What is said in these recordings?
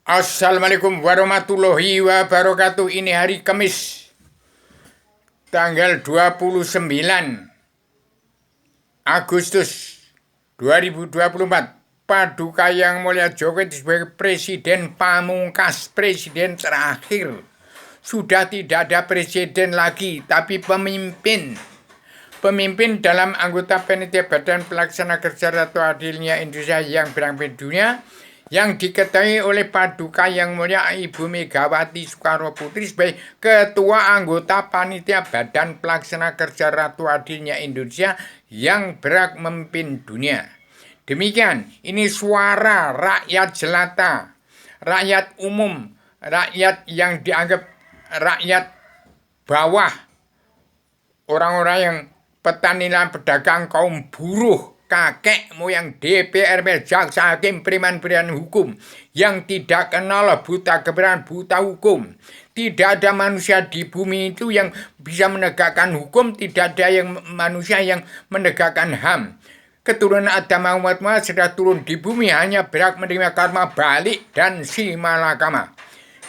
Assalamualaikum warahmatullahi wabarakatuh. Ini hari Kamis tanggal 29 Agustus 2024. Paduka Yang Mulia Jokowi sebagai presiden pamungkas, presiden terakhir. Sudah tidak ada presiden lagi, tapi pemimpin. Pemimpin dalam anggota panitia Badan Pelaksana Kerja Ratu Adilnya Indonesia yang berangkat dunia, yang diketahui oleh Paduka Yang Mulia Ibu Megawati Soekarno Putri sebagai Ketua Anggota Panitia Badan Pelaksana Kerja Ratu Adilnya Indonesia yang berhak memimpin dunia. Demikian, ini suara rakyat jelata, rakyat umum, rakyat yang dianggap rakyat bawah, orang-orang yang petani dan pedagang, kaum buruh, kakek moyang DPR, jaksa, hakim, preman hukum yang tidak kenal buta kebenaran, buta hukum. Tidak ada manusia di bumi itu yang bisa menegakkan hukum, tidak ada yang manusia yang menegakkan HAM. Keturunan Adam Muhammad sudah turun di bumi hanya berhak menerima karma balik dan si malakama.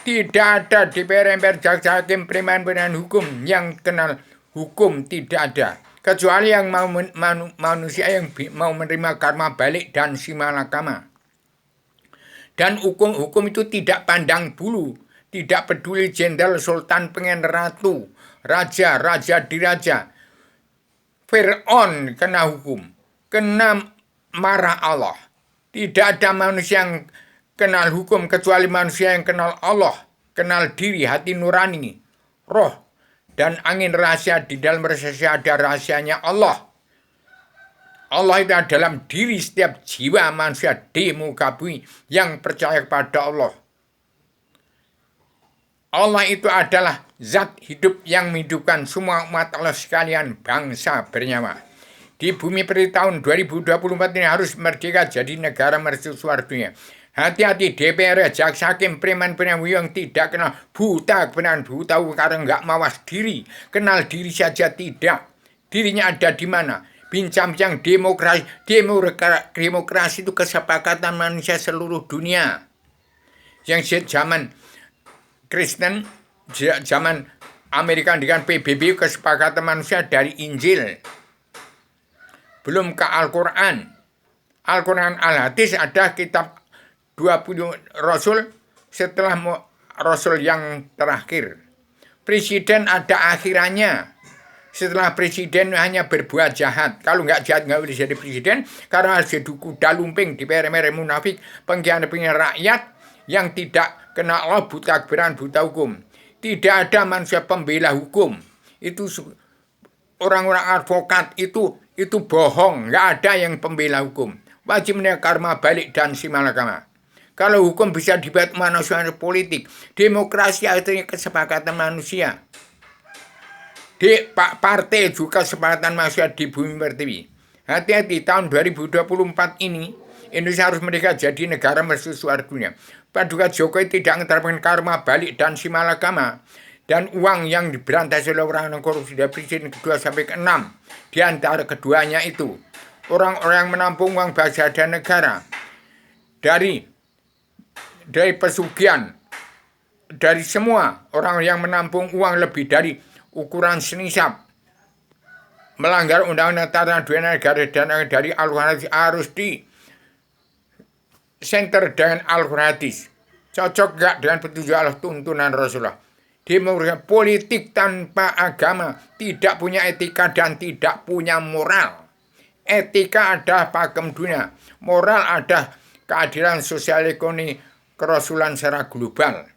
Tidak ada DPR, jaksa, hakim, preman hukum yang kenal hukum, tidak ada. Kecuali yang manusia yang mau menerima karma balik dan si malakama. Dan hukum itu tidak pandang bulu, tidak peduli jenderal, sultan, pengen, ratu, raja, raja diraja. Fir'aun kena hukum, kena marah Allah. Tidak ada manusia yang kenal hukum kecuali manusia yang kenal Allah, kenal diri, hati nurani, roh, dan angin rahasia. Di dalam rahasia ada rahasianya Allah. Allah itu dalam diri setiap jiwa manusia di muka bumi yang percaya kepada Allah. Allah itu adalah zat hidup yang menghidupkan semua umat Allah sekalian, bangsa bernyawa. Di bumi pada tahun 2024 ini harus merdeka jadi negara mercusuar dunia. Hati-hati DPR, jaksa, hakim, preman yang tidak kenal buta kebenaran, buta karena nggak mawas diri. Kenal diri saja tidak. Dirinya ada di mana? Bincang-bincang demokrasi itu kesepakatan manusia seluruh dunia. Yang zaman Kristen, zaman Amerika dengan PBB, kesepakatan manusia dari Injil. Belum ke Al-Quran. Al-Quran Al-Hadis ada kitab 20 Rasul setelah Rasul yang terakhir. Presiden ada akhirannya. Setelah presiden hanya berbuat jahat. Kalau nggak jahat nggak boleh jadi presiden. Karena harus jadi kuda lumping, DPR munafik, pengkhianat rakyat yang tidak kena Allah, buta kebenaran, buta hukum. Tidak ada manusia pembela hukum. Itu orang-orang advokat itu bohong. Nggak ada yang pembela hukum. Wajib menerima karma balik dan si malakama. Kalau hukum bisa dibuat manusia politik, demokrasi artinya kesepakatan manusia. Di partai juga kesepakatan manusia di bumi pertiwi. Hati-hati, tahun 2024 ini Indonesia harus merdeka jadi negara mercusuar dunia. Paduka Jokowi tidak menerapkan karma balik dan si malakama. Dan uang yang diberantas oleh orang-orang korupsi dari presiden kedua sampai ke-6. Di antara keduanya itu, orang-orang yang menampung uang bangsa dan negara. Dari pesugihan, dari semua orang yang menampung uang lebih dari ukuran senisab, melanggar undang-undang tata dua negara dan dari Al-Quran harus di center dengan Al-Quran. Cocok gak dengan petunjuk Allah, tuntunan Rasulullah? Demokrasi politik tanpa agama tidak punya etika dan tidak punya moral. Etika ada pakem dunia, moral ada keadilan sosial ekonomi kerasulan secara global.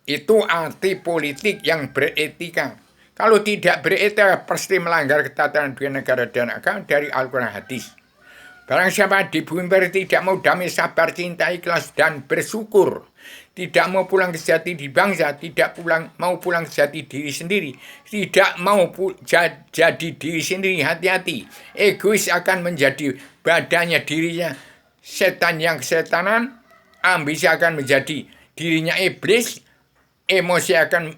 Itu arti politik yang beretika. Kalau tidak beretika pasti melanggar ketatanan dua negara dan agama dari Al-Quran hadis. Barang siapa di bumi tidak mau damai, sabar, cinta, ikhlas, dan bersyukur, tidak mau pulang ke sejati di bangsa, tidak mau pulang ke sejati diri sendiri, tidak mau jadi diri sendiri, hati-hati. Egois akan menjadi badannya, dirinya setan yang kesetanan, ambisi akan menjadi dirinya iblis, emosi akan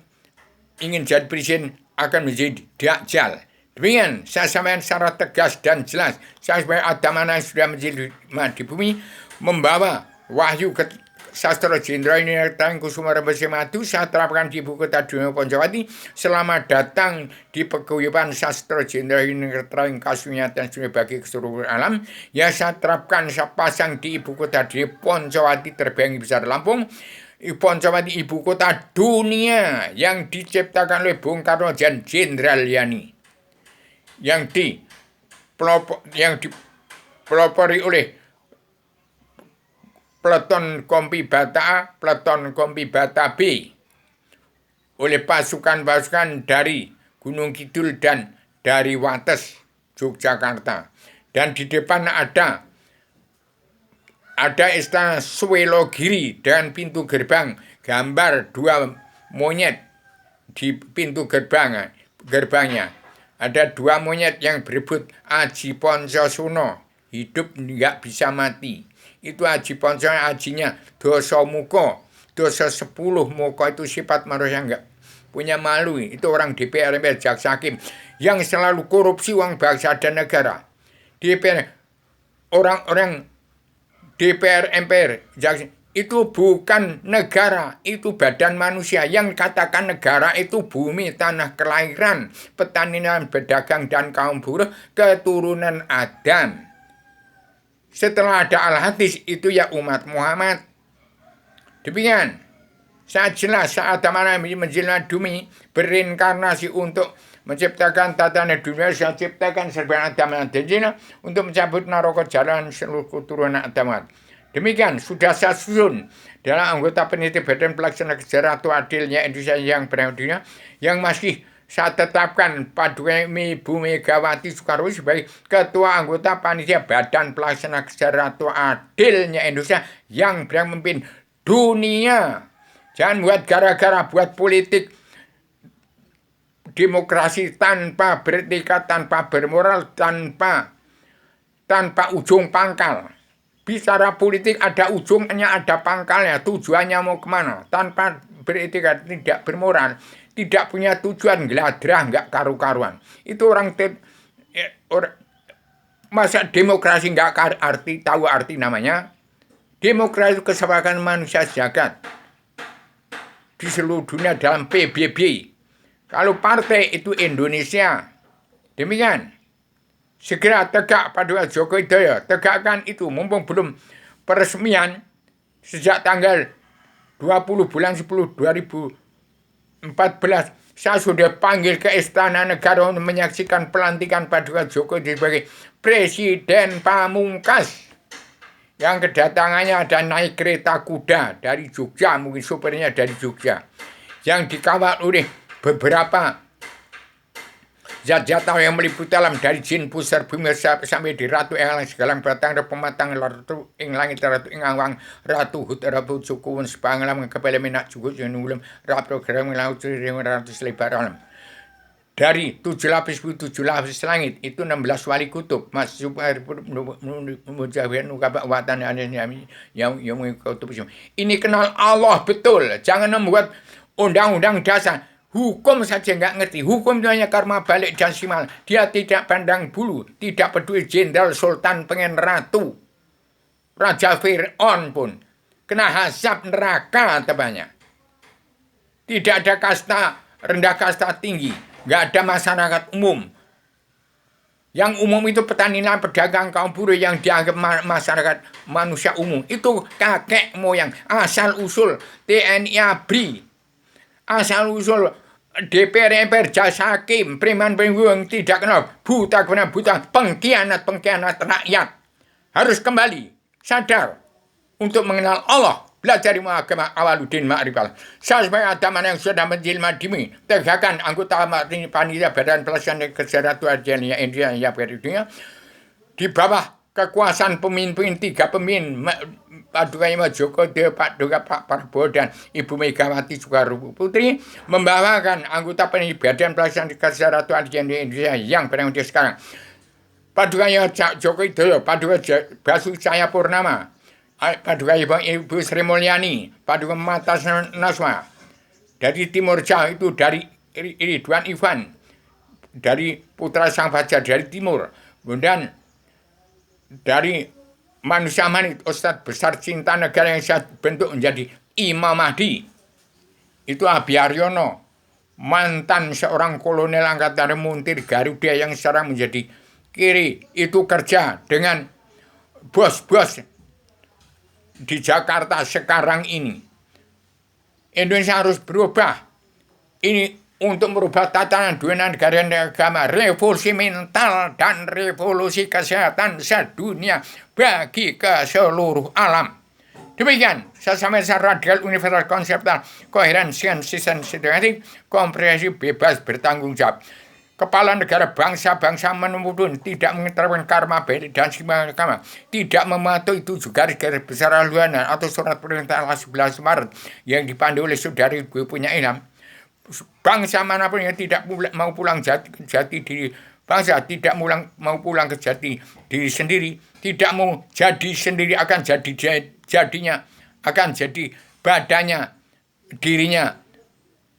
ingin jadi presiden akan menjadi dajjal. Demikian saya sampaikan secara tegas dan jelas. Saya sebagai Adam yang sudah menjadi di bumi membawa wahyu Sastra Jenderal Nirtang Kusuma Rebesi Madu saya terapkan di ibu kota dunia Poncowati. Selamat datang di paguyuban Sastra Jenderal Nirtang Kasunyatan Sunya bagi keseluruhan alam. Ya saya terapkan saya pasang di ibu kota di Poncowati terbang besar Lampung. Poncowati ibu kota dunia yang diciptakan oleh Bung Karno dan Jenderal Yani. Yang dipelopori oleh Peleton Kompi Bata A, Peleton Kompi Bata B oleh pasukan-pasukan dari Gunung Kidul dan dari Wates, Yogyakarta. Dan di depan ada istana Swelogiri dan pintu gerbang gambar dua monyet di pintu gerbangnya. Ada dua monyet yang berebut Aji Poncosuno, hidup nggak bisa mati. Itu Aji Ponco, ajinya dosa muka, dosa 10 muka itu sifat manusia enggak punya malu. Itu orang DPR, MPR, jaksa hakim yang selalu korupsi uang bangsa dan negara. DPR, orang-orang DPR, MPR, jaksa itu bukan negara, itu badan manusia. Yang katakan negara itu bumi, tanah kelahiran, petanian, pedagang, dan kaum buruh, keturunan Adam. Setelah ada Al-Hadis itu ya umat Muhammad. Demikian. Saat jelas saat mana menjelma bumi berinkarnasi untuk menciptakan tatanan dunia, saya ciptakan serba Adam dan Jin untuk mencabut naroko jalan seluruh keturunan Adam. Demikian sudah saya susun dalam anggota peneliti Badan Pelaksana Kejar atau Adilnya Indonesia yang dunia yang masih saya tetapkan Padmi Ibu Megawati Soekarno sebagai Ketua Anggota Panitia Badan Pelaksana Kesejahteraan Adilnya Indonesia yang memimpin dunia. Jangan buat gara-gara buat politik demokrasi tanpa beretika, tanpa bermoral, tanpa ujung pangkal. Bicara politik ada ujungnya, ada pangkalnya, tujuannya mau kemana. Tanpa beretika, tidak bermoral, tidak punya tujuan, geladrah, nggak karu-karuan. Itu masa demokrasi nggak tahu arti namanya. Demokrasi itu kesepakatan manusia sejagat di seluruh dunia dalam PBB. Kalau partai itu Indonesia, demikian. Segera tegak pada Joko Widodo, tegakkan itu mumpung belum peresmian sejak tanggal 20 bulan 10 2014 saya sudah panggil ke Istana Negara untuk menyaksikan pelantikan Paduka Djoko sebagai Presiden Pamungkas yang kedatangannya ada naik kereta kuda dari Jogja, mungkin supirnya dari Jogja, yang dikawal oleh beberapa zat-zat yang meliputi alam dari jin pusar bumi sampai di ratu yang segalang batang pematang ratu ing langit ratu ing awang ratu hut ratu cukuwun sepangalam kepala minak cukup jenulem ratu geram laut ratu selebar alam. Dari 7 lapis langit itu 16 wali kutub mas super mujawiran ukaba watan yang kutub ini kenal Allah betul. Jangan membuat undang-undang dasar. Hukum saja nggak ngerti. Hukum itu hanya karma balik dan simal. Dia tidak pandang bulu. Tidak peduli jenderal, sultan, pengen ratu. Raja Fir'aun pun kena azab neraka tebanya. Tidak ada kasta rendah, kasta tinggi. Nggak ada masyarakat umum. Yang umum itu petani, pedagang, kaum buruh yang dianggap masyarakat manusia umum. Itu kakek moyang. Asal usul TNI ABRI. Asal usul DPR, MPR, jaksa hakim, preman yang tidak kenal, buta pengkhianat rakyat. Harus kembali sadar untuk mengenal Allah. Belajar ilmu agama Awaluddin Ma'rifal. Saya sebagai Adaman yang sudah menjelma dimi, tegakkan anggota panitia Badan Pelaksana Kesejahteraan Adilnya Indonesia yang dunia di bawah kekuasaan pemimpin 3 pemimpin Paduka Joko Widodo, Pak Prabowo dan Ibu Megawati Soekarno Putri membawakan anggota panitia Badan Pelaksana Kesejahteraan Indonesia yang berada sekarang. Paduka Joko Widodo, Paduka Basuki Cahayapurnama, Paduka Ibu Sri Mulyani, Paduka Mata Naswa. Dari Timur Jauh itu dari Ridwan Ivan, dari Putra Sang Fajar dari Timur. Kemudian dari manusia manit, Ustadz besar cinta negara yang saya bentuk menjadi Imam Mahdi. Itu Abi Aryono, mantan seorang kolonel angkatan Muntir Garuda yang sekarang menjadi kiri. Itu kerja dengan bos-bos di Jakarta sekarang ini. Indonesia harus berubah. Ini untuk merubah tatanan dunia negara dan agama, revolusi mental dan revolusi kesehatan sedunia bagi ke seluruh alam. Demikian, saya sampaikan radikal, universal, konseptual, koheren, sensitif, komprehensif, bebas, bertanggung jawab. Kepala negara bangsa-bangsa menempatkan tidak mengeterapkan karma baik dan simpan agama, tidak mematuhi tujuh garis-garis besar haluan atau surat perintah 11 Maret yang dipandu oleh saudari gue punya ilham. Bangsa manapun yang tidak mau pulang jati diri bangsa, tidak mau pulang ke jati diri sendiri, tidak mau jadi sendiri, akan jadinya akan jadi badannya, dirinya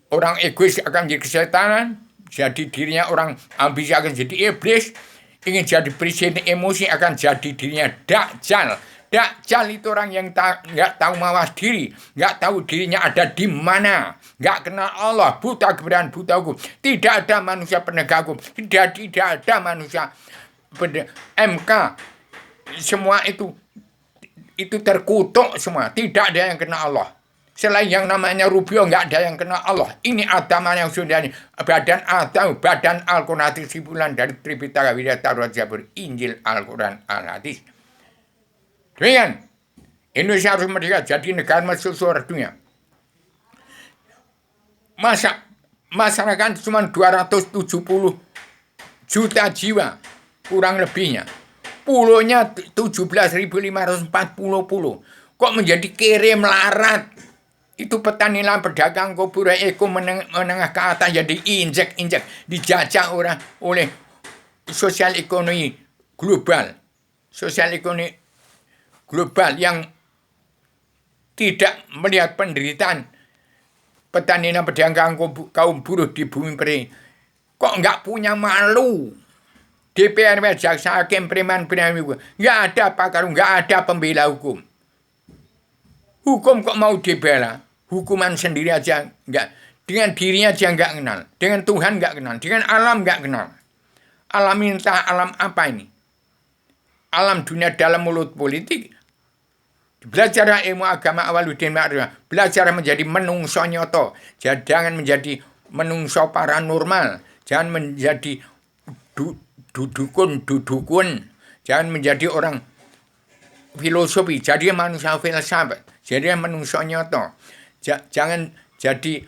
orang egois akan jadi kesetanan, jadi dirinya orang ambisi akan jadi iblis, ingin jadi presiden emosi akan jadi dirinya Dajjal. Dajjal itu orang yang nggak tahu mawas diri, nggak tahu dirinya ada di mana, nggak kenal Allah, buta kebenaran, buta hukum. Tidak ada manusia penegak hukum, tidak ada manusia MK. Semua itu terkutuk semua. Tidak ada yang kenal Allah. Selain yang namanya Rubio, nggak ada yang kenal Allah. Ini agama yang sudah badan Al-Quran simpulan dari Tripitaka, Widya, Taurat, Zabur, Injil, Al-Quran, Al-Hadis. Demikian, Indonesia harus merdeka jadi negara seluruh dunia. Masyarakat cuma 270 juta jiwa, kurang lebihnya. Pulaunya 17.540 pulau. Kok menjadi kere melarat? Itu petani lan pedagang kopura eko menengah ke atas jadi injek dijajah oleh sosial ekonomi global. Sosial ekonomi global yang tidak melihat penderitaan petani dan pedagang kaum buruh di bumi peri. Kok nggak punya malu? DPR, jaksa, hakim, preman, hukum. Nggak ada pakar, nggak ada pembela hukum. Hukum kok mau dibela? Hukuman sendiri aja nggak. Dengan dirinya aja nggak kenal. Dengan Tuhan nggak kenal. Dengan alam nggak kenal. Alam minta alam apa ini? Alam dunia dalam mulut politik. Belajar ilmu agama Awaluddin Ma'rifah. Belajar menjadi menungso nyoto. Jangan menjadi menungso paranormal. Jangan menjadi dudukun. Jangan menjadi orang filosofi. Jadi manusia filsafat. Jadi menungso nyoto. Jangan jadi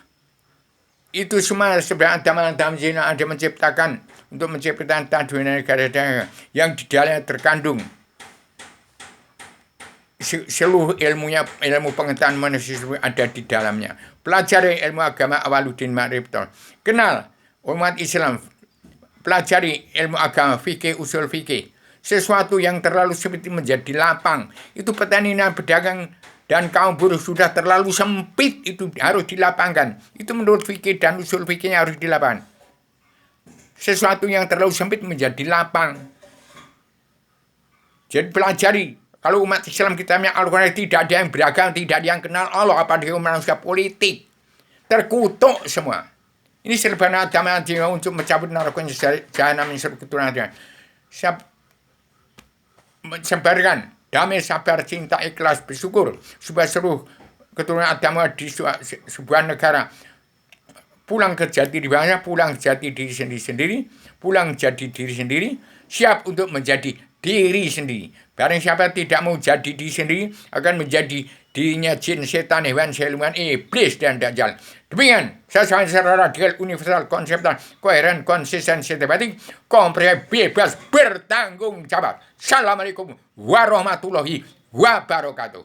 itu semua sebenarnya dalam zina ada menciptakan untuk menciptakan dunia negara yang di dalamnya terkandung seluruh ilmu pengetahuan manusia ada di dalamnya. Pelajari ilmu agama Awaluddin Ma'rifah. Kenal umat Islam. Pelajari ilmu agama fikih, usul fikih. Sesuatu yang terlalu sempit menjadi lapang. Itu petani dan pedagang dan kaum buruh sudah terlalu sempit, itu harus dilapangkan. Itu menurut fikih dan usul fikihnya harus dilapangkan. Sesuatu yang terlalu sempit menjadi lapang. Jadi pelajari. Kalau umat Islam kita Al-Quran tidak ada yang beragam, tidak ada yang kenal Allah, apalagi manusia politik. Terkutuk semua. Ini serban agama untuk mencabut narkoba jahanam yang seluruh keturunan. Sebarkan damai, sabar, cinta, ikhlas, bersyukur supaya seluruh keturunan agama di sebuah negara pulang ke jati diri bangsa, pulang ke jati diri sendiri, pulang jadi diri sendiri, siap untuk menjadi diri sendiri. Barang siapa tidak mau jadi diri sendiri akan menjadi dirinya jin, setan, hewan, siluman, iblis, dan dajjal. Demikian, saya secara radikal, universal, konseptual, koheren, konsisten, sistematik, komprehensif, bebas, bertanggung jawab. Assalamualaikum warahmatullahi wabarakatuh.